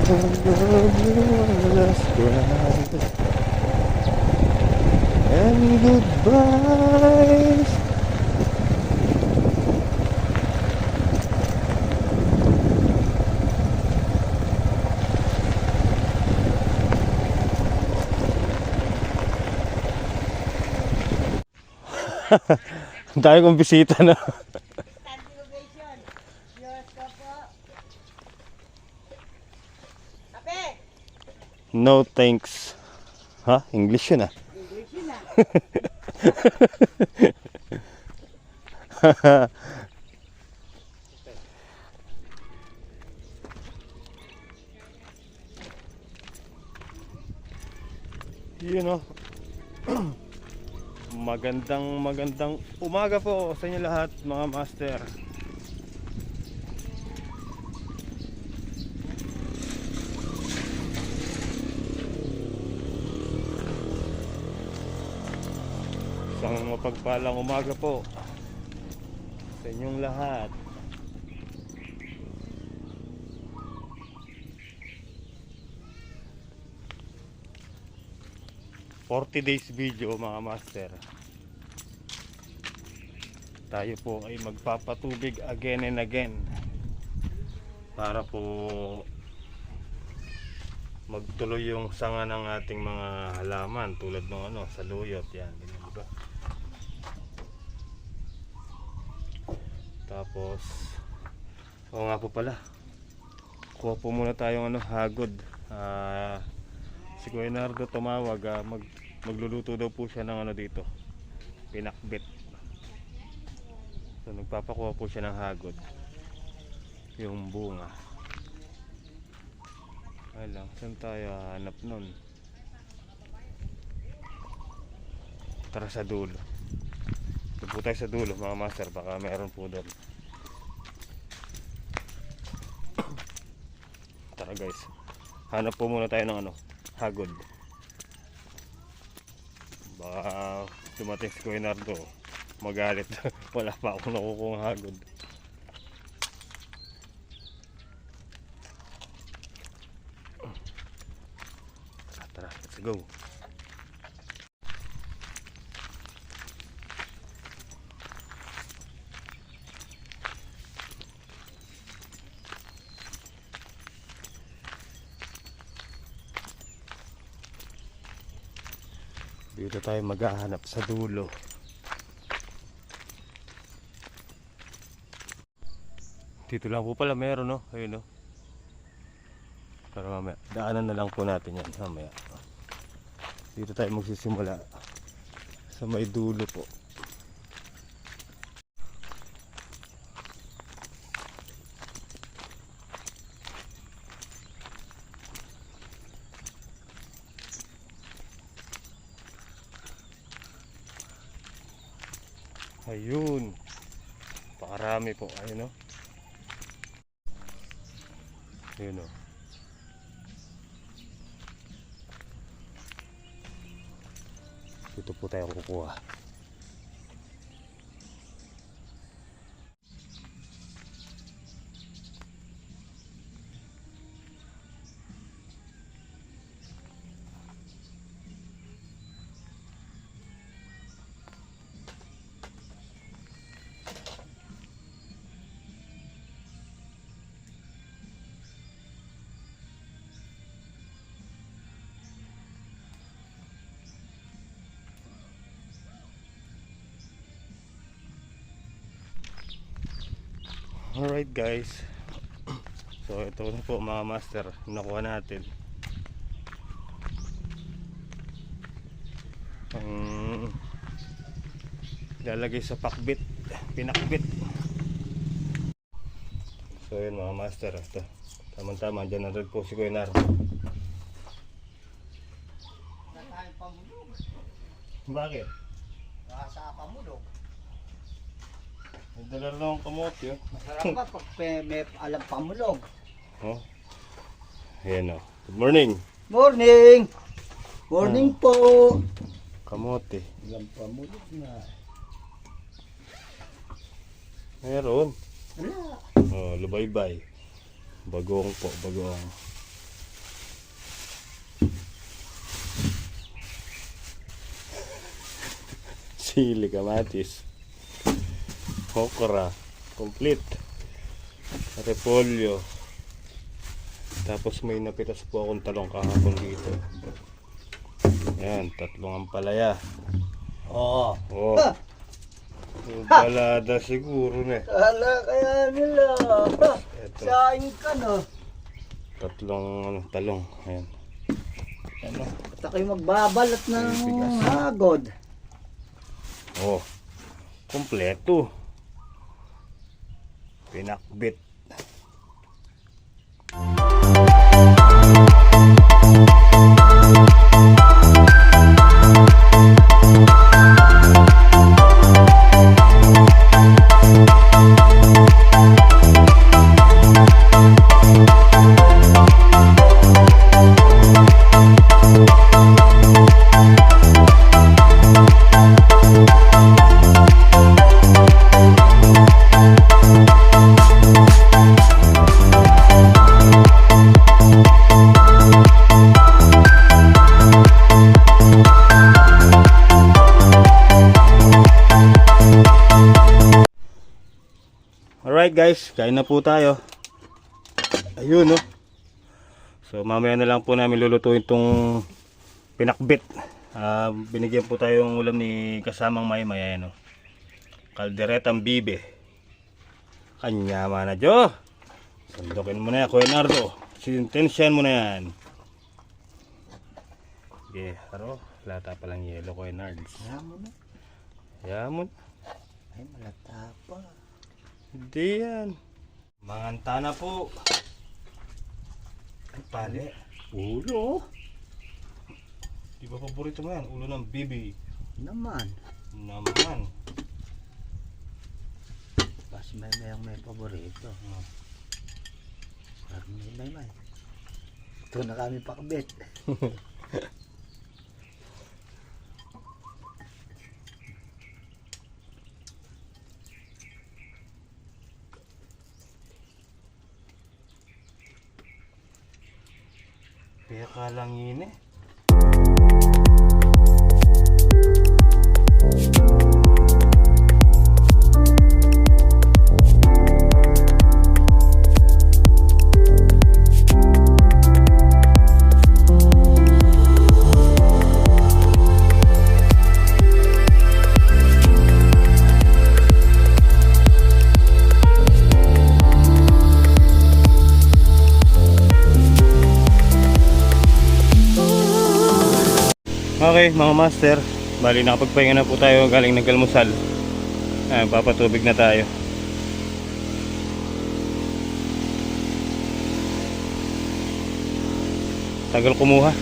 last cry and goodbyes. Ang dami kong bisita na. No thanks. Ha? English yun ah. English yun ah. Yun oh. Magandang umaga po sa inyo lahat mga master. Isang mapagpalang umaga po sa inyong lahat. "40 days video" mga master. Tayo po ay magpapatubig again and again para po magtuloy yung sanga ng ating mga halaman tulad ng ano, saluyot yan, diba? Tapos oo nga po pala, kuha po muna tayong ano, hagod. Si Kuya Nardo tumawag, magluluto daw po siya ng ano dito, pinakbit. So nagpapakuha po siya ng hagod, yung bunga. Ay lang, saan tayo hanap nun? Tara sa dulo. Ito po tayo sa dulo mga master, baka meron po doon. Tara guys, hanap po muna tayo ng ano, hagod. Baka dumating si Kuya Nardo, magalit. Wala pa akong nakukuha hagod. Tara, let's go. Dito tayo maghahanap sa dulo. Dito lang po pala meron, no? Ayun, no? Pero mamaya, daanan na lang po natin yan mamaya. Dito tayo magsisimula sa may dulo po. Ayun, pakarami po. Ayun, no? Ayun, no? Dito po tayo kukuha. Alright guys, so ito na po mga master, nakuha natin ang lalagay sa pakbit, pinakbit. So yun mga master, ito tamang-tama, dyan na rin po si Kuya Nardo. Bakit? Nasa pamulog. May dala rin akong kamote, oh. Masarap ba pag may alam pamulog? Oh. Ayan, oh. Good morning. Morning! Morning po! Kamote. Alam pamulog na. Meron. Wala. Oh, lubaybay. Bagong po, bagong. Sili, kamatis, okra, complete, repolyo. Tapos may napitas po akong talong kahapon dito. Yan, 3 ampalaya. Oo. Oh. Balada siguro na. Kala kaya nila. Eto. Saing ka no. 3 talong. Ayan. Ano? At ako'y magbabalat ng Bigas. hagod. Oh. Kompleto. Pinakbit. Alright guys, kain na po tayo. Ayun no. So mamaya na lang po namin lulutuin itong pinakbit. Binigyan po tayo ng ulam ni kasamang Maymay. Ayan, no? Kalderetang bibe. Kanya mana Jo. Sandukin mo na yan, Kuya Nardo. Sintensyan mo na yan. Okay, haro. Lata palang yelo, Kuya Nards. Yamon na. Yamon. Ay malata pa. Hindi yan. Manganta na po. Ay, pali. Ulo. Di ba paborito mo yan? Ulo ng bibi. Naman. Naman. Mas may paborito. Parang may. Ito na kami pakabit. Peka lang yun eh. Okay mga master, bali nakapagpahinga na po tayo galing nag-almusal. Papatubig na tayo. Tagal kumuha.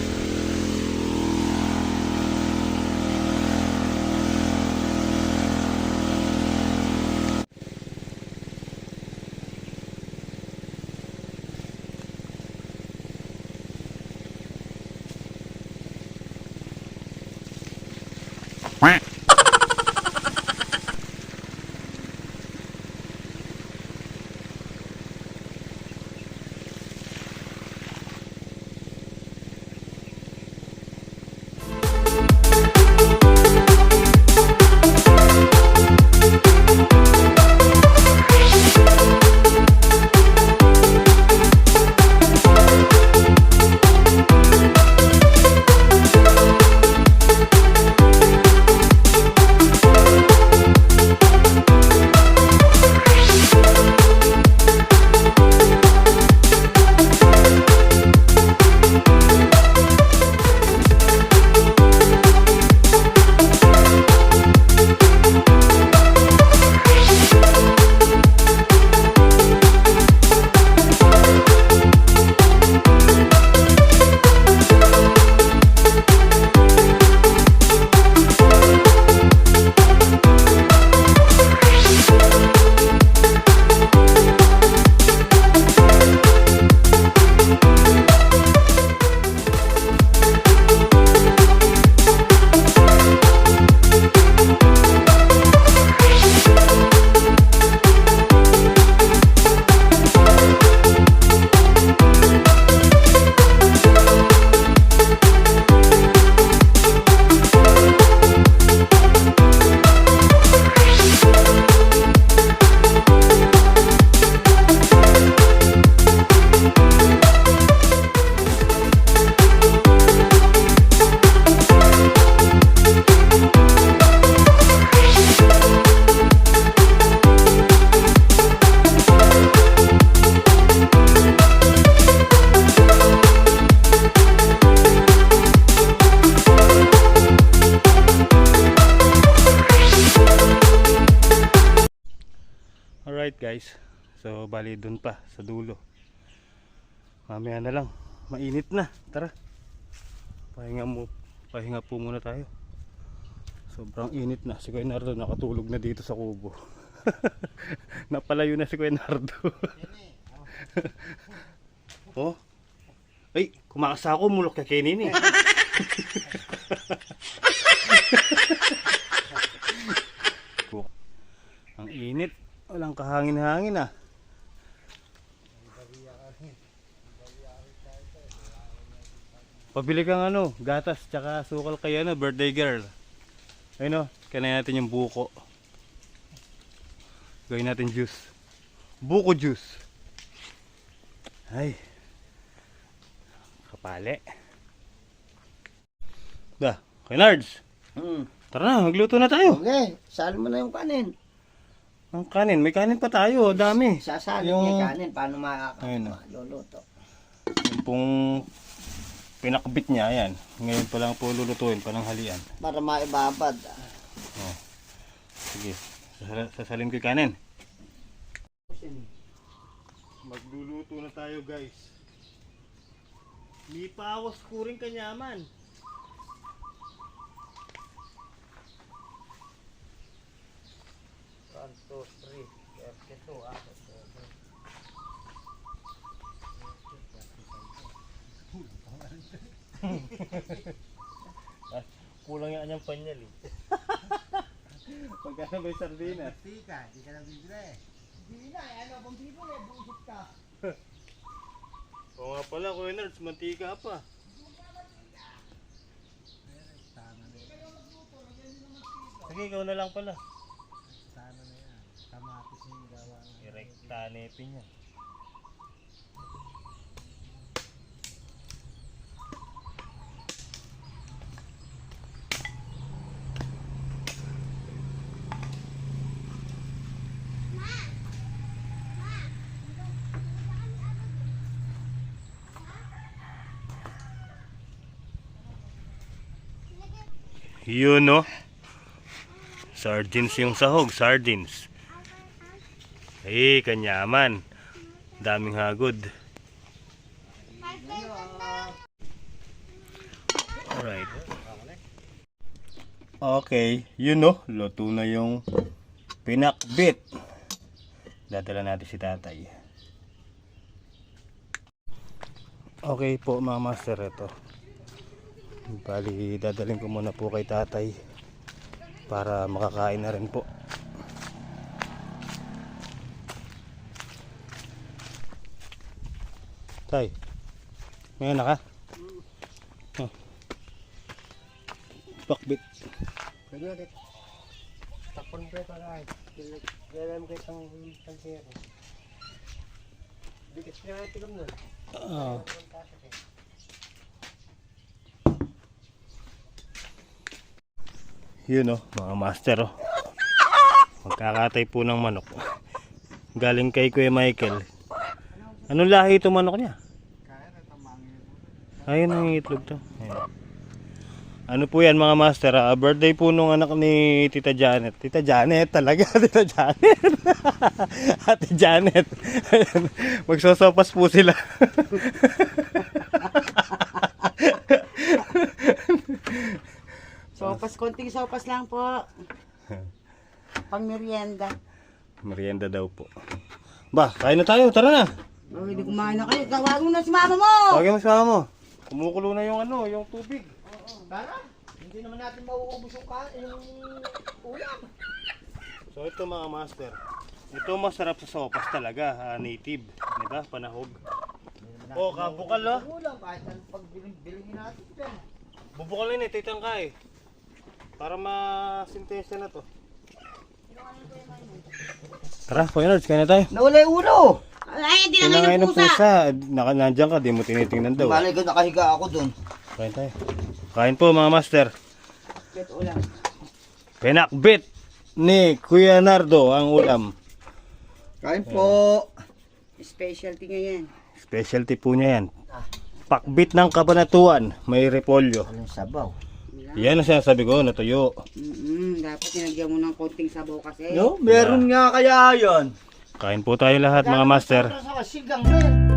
guys. So bali dun pa sa dulo. Mamaya na lang. Mainit na. Tara. Pahinga po muna tayo. Sobrang init na. Si Kuya Nardo nakatulog na dito sa kubo. Napalayo na si Kuya Nardo. Oh. Ay, kumakasa ako mulok kay Kenin eh. Ang init. Walang kahangin-hangin ah. Pabili kang ano, gatas tsaka sukal kay ano, birthday girl. Ayun o, kanain natin yung buko. Gawin natin juice. Buko juice. Ay. Kapale. Da, kay Nards. Tara na, magluto na tayo. Okay, sali mo na yung kanin. Ang kanin, may kanin pa tayo, dami. Sasali Yung- niya kanin, paano Ayun, maluluto. Yung pong pinakbit niya, ayan. Ngayon pa lang po lulutuin, pananghalian. Para maibabad. Oh. Sige, sasalin ko yung kanin. Magluluto na tayo guys. May pawas ko rin kanyaman. Kulang yung anyang panyal eh. Pagkano may sardinas? Tika, di ka na bibili. Hindi na, ano bang bibili? Buisit ka. Oo nga pala, Kuya Nerds, mantika pa. Sige, ikaw na lang pala. Sana na yan. Kamatis yung gawa na. Direkta nepin yan. Yun no. Sardines yung sahog, sardines. Ay, kanyaman. Daming hagod. Alright. Okay, yun no. Luto na yung pinakbit. Dadala natin si tatay. Okay po mga master, ito. Bali, dadalhin ko muna po kay tatay para makakain na rin po. Tay, ngayon na ka? Oh. Pakbit. Pwede ulit. Tapon pa ito kahit. Kailan mo kayo isang kero. Bigas niya ay tigam nun. Yun mga master magkakatay po ng manok galing kay Kuya Michael. Anong lahi ito manok niya? Ayun ang itlog to. Ayun. Ano po yan mga master, birthday po nung anak ni Tita Janet. Tita Janet talaga. Tita Janet. Ate Janet. Ayun. Magsosopas po sila. Sopas, konting sopas lang po. Pang merienda. Merienda daw po. Ba, kain na tayo, tara na. Oh, hindi kumain na kayo. Tawagin mo na si mama mo. Tawagin mo sa mama mo. Kumukulo na yung yung tubig. Tara, hindi naman natin mauubos yung ulam. So ito mga master. Ito masarap sa sopas talaga, native, 'di ba? Panahog. Oh, kabukal Ulam kahit anong pagbiling natin dyan. Bubukal ni titang kay. Para masintensya na to. Tara, Kuya Nerds, kain na tayo. Nawala yung ulo. Ay, hindi na Kailangan kayo ng ng pusa. pusa. Nandiyan ka, di mo tinitingnan daw. Malay ko nakahiga ako dun. Kain tayo. Kain po mga master. Ito ulam. Pinakbit ni Kuya Nardo ang ulam. Kain po. Specialty nga yan. Specialty po niya yan. Pakbit ng Kabanatuan, may repolyo. Anong sabaw? Yan ang sinasabi ko, natuyo. Dapat nilagyan mo ng konting sabaw kasi. No, meron nga kaya yon. Kain po tayo lahat mga master. Sa sigang rin.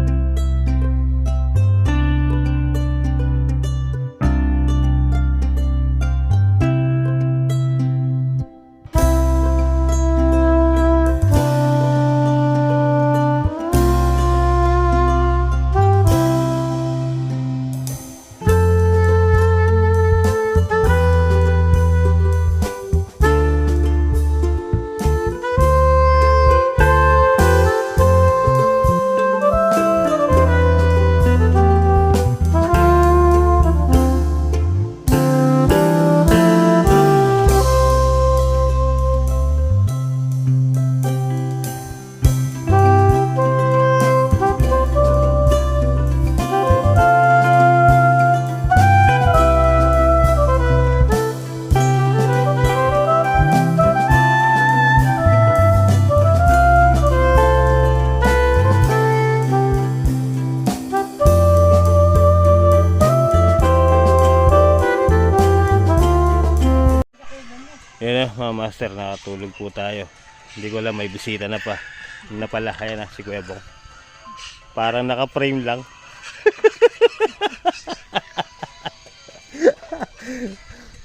Yan na mga master, nakatulog po tayo. Hindi ko alam, may bisita na pa. Yun na pala, kaya na si Kuya Bong. Parang naka-frame lang.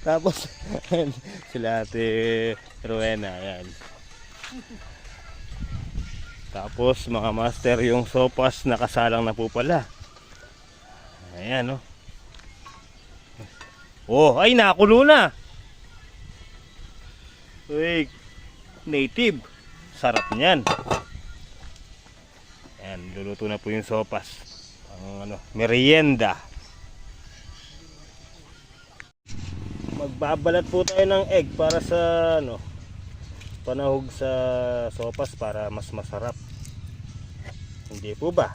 Tapos, sila ate Rowena, ayan. Tapos mga master, yung sopas nakasalang na po pala. Ayan, oh. Oh, ay nakulo na. Uy, native. Sarap niyan. Ayan, luluto na po yung sopas. Ang merienda. Magbabalat po tayo ng egg para sa panahog sa sopas para mas masarap. Hindi po ba?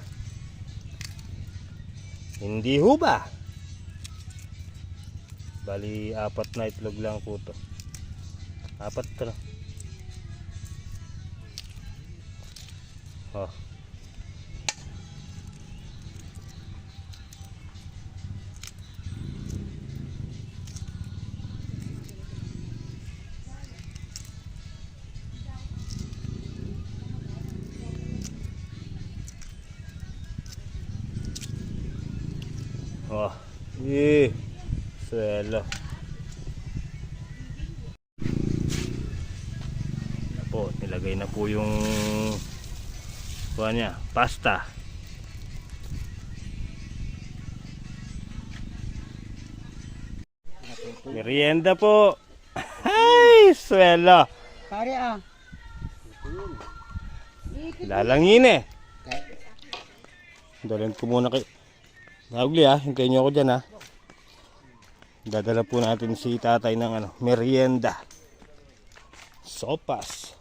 Hindi ho ba? Bali 4 na itlog lang po to. 4 to na. Oh. Oh. Swelo. Po, nilagay na po yung niya, pasta. Merienda po. Ay, swelo. Pare ah. Lalangin eh. Dalhin ko muna kay Nagli hintayin nyo ako dyan Dadala po natin si tatay ng merienda. Sopas.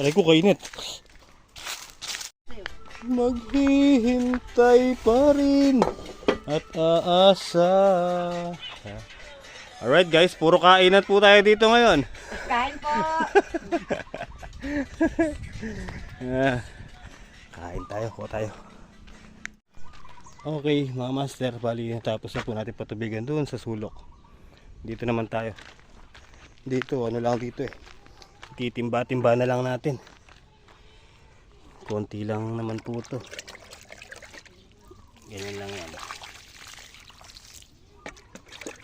Aray ko kainit. Maghihintay pa rin at aasa. Alright guys, puro kainat po tayo dito ngayon. Kain po. Kain tayo, kuha tayo. Okay mga master, bali tapos na po natin patubigan doon sa sulok. Dito naman tayo. Dito, lang dito titimba-timba na lang natin. Konti lang naman po to. Ganyan lang yan.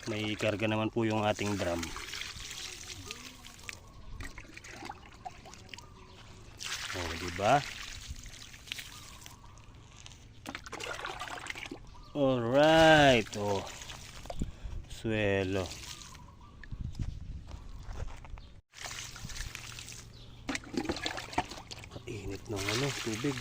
May karga naman po yung ating drum. Oh, diba? Alright, oh. Swelo. Kainit ng tubig.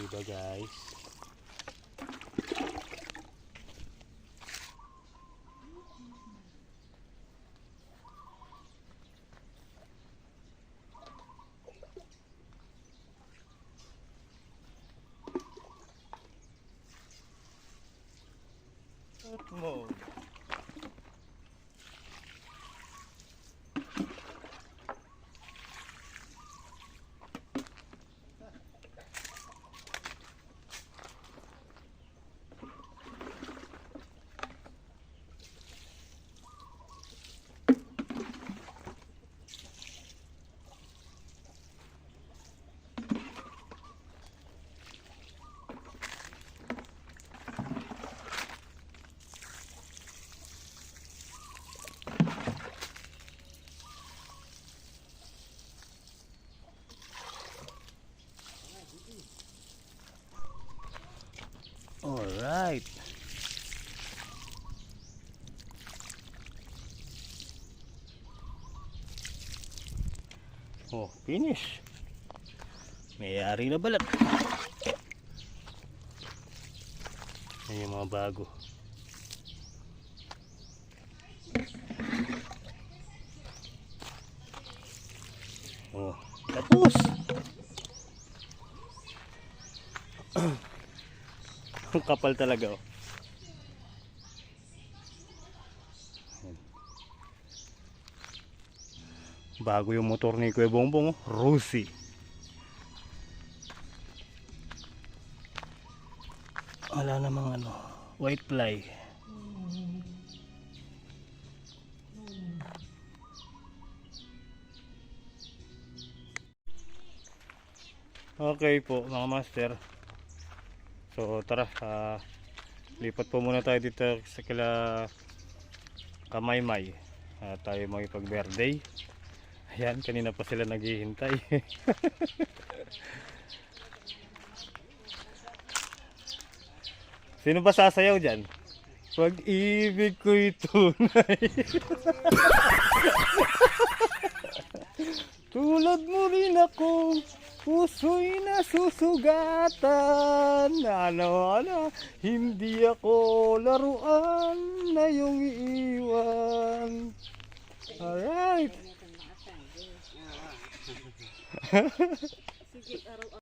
Diba guys? Mode. All right. Oh, finish. May-ari na balat. Ayan yung mga bago. Oh, tapos. Ang kapal talaga oh. Bago yung motor ni Kuya Bongbong oh. Rusi. Wala namang ano, white fly. Okay po mga master. So tara, lipat po muna tayo dito sa kila Kamaymay. Tayo makipag-birthday. Ayan, kanina pa sila naghihintay. Sino ba sasayaw dyan? Pag-ibig ko'y tunay. Tulad mo rin ako, puso'y nasusugatan. Ano, hindi ako laruan na iyong iiwan. Alright. Sige, araw-araw.